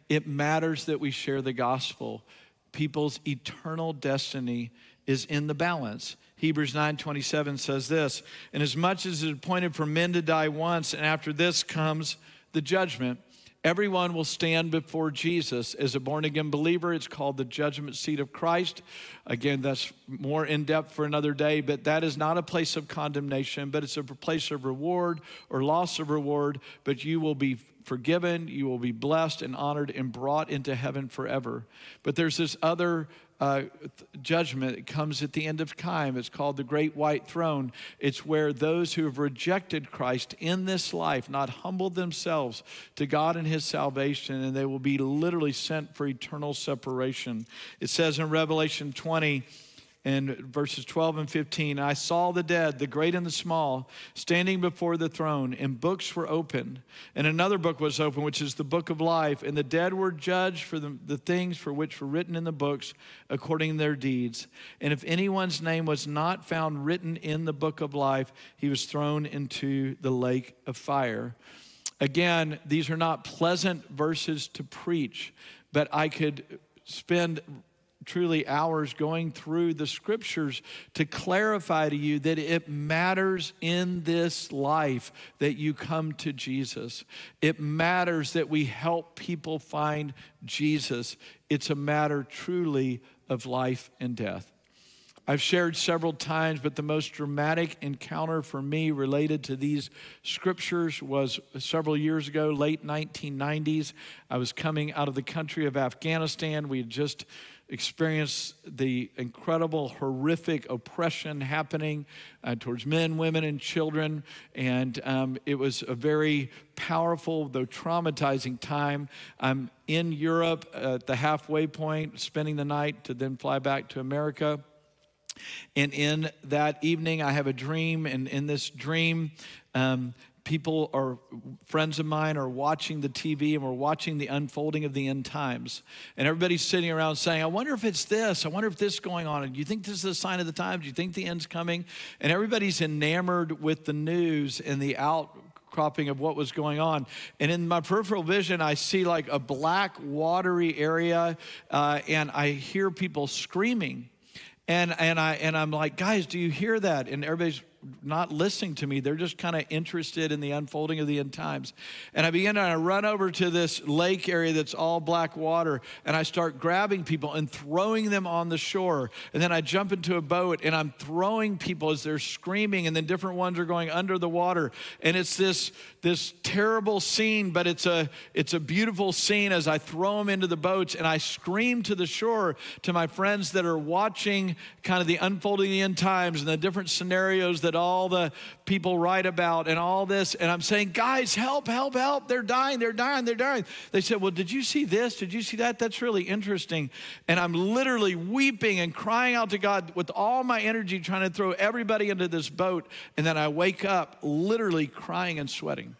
it matters that we share the gospel. People's eternal destiny is in the balance. Hebrews 9:27 says this, "And as much as it is appointed for men to die once, and after this comes the judgment, everyone will stand before Jesus." As a born-again believer, it's called the judgment seat of Christ. Again, that's more in depth for another day, but that is not a place of condemnation, but it's a place of reward or loss of reward, but you will be forgiven, you will be blessed and honored and brought into heaven forever. But there's this other judgment that comes at the end of time. It's called the Great White Throne. It's where those who have rejected Christ in this life, not humbled themselves to God and his salvation, and they will be literally sent for eternal separation. It says in Revelation 20, in verses 12 and 15, "I saw the dead, the great and the small, standing before the throne, and books were opened. And another book was opened, which is the book of life. And the dead were judged for the things for which were written in the books according to their deeds. And if anyone's name was not found written in the book of life, he was thrown into the lake of fire." Again, these are not pleasant verses to preach, but I could spend truly hours going through the scriptures to clarify to you that it matters in this life that you come to Jesus. It matters that we help people find Jesus. It's a matter truly of life and death. I've shared several times, but the most dramatic encounter for me related to these scriptures was several years ago, late 1990s. I was coming out of the country of Afghanistan. We had just experienced the incredible, horrific oppression happening towards men, women, and children. And it was a very powerful, though traumatizing time. I'm in Europe at the halfway point, spending the night to then fly back to America. And in that evening, I have a dream. And in this dream, people or friends of mine are watching the TV, and we're watching the unfolding of the end times. And everybody's sitting around saying, "I wonder if it's this. I wonder if this is going on. And do you think this is a sign of the times? Do you think the end's coming?" And everybody's enamored with the news and the outcropping of what was going on. And in my peripheral vision, I see like a black, watery area, and I hear people screaming. And I'm like, "Guys, do you hear that?" And everybody's not listening to me. They're just kind of interested in the unfolding of the end times. And I run over to this lake area that's all black water, and I start grabbing people and throwing them on the shore. And then I jump into a boat, and I'm throwing people as they're screaming, and then different ones are going under the water. And it's this terrible scene, but it's a beautiful scene as I throw them into the boats, and I scream to the shore to my friends that are watching kind of the unfolding of the end times and the different scenarios that all the people write about and all this. And I'm saying, "Guys, help, help, help. They're dying, they're dying, they're dying." They said, "Well, did you see this? Did you see that? That's really interesting." And I'm literally weeping and crying out to God with all my energy, trying to throw everybody into this boat. And then I wake up literally crying and sweating.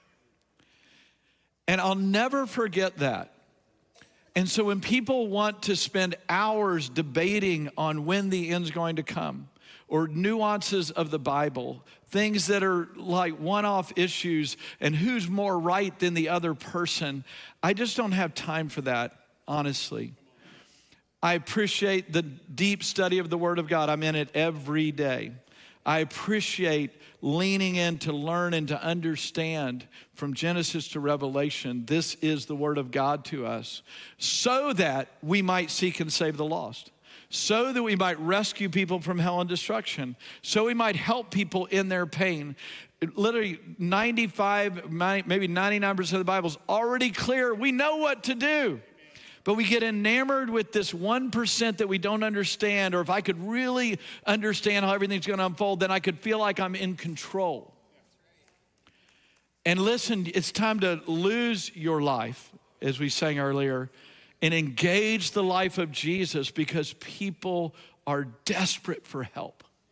And I'll never forget that. And so when people want to spend hours debating on when the end's going to come, or nuances of the Bible, things that are like one-off issues and who's more right than the other person, I just don't have time for that, honestly. I appreciate the deep study of the Word of God. I'm in it every day. I appreciate leaning in to learn and to understand from Genesis to Revelation. This is the Word of God to us so that we might seek and save the lost, so that we might rescue people from hell and destruction, so we might help people in their pain. Literally 95, maybe 99% of the Bible is already clear. We know what to do. But we get enamored with this 1% that we don't understand, or if I could really understand how everything's going to unfold, then I could feel like I'm in control. And listen, it's time to lose your life, as we sang earlier, and engage the life of Jesus, because people are desperate for help.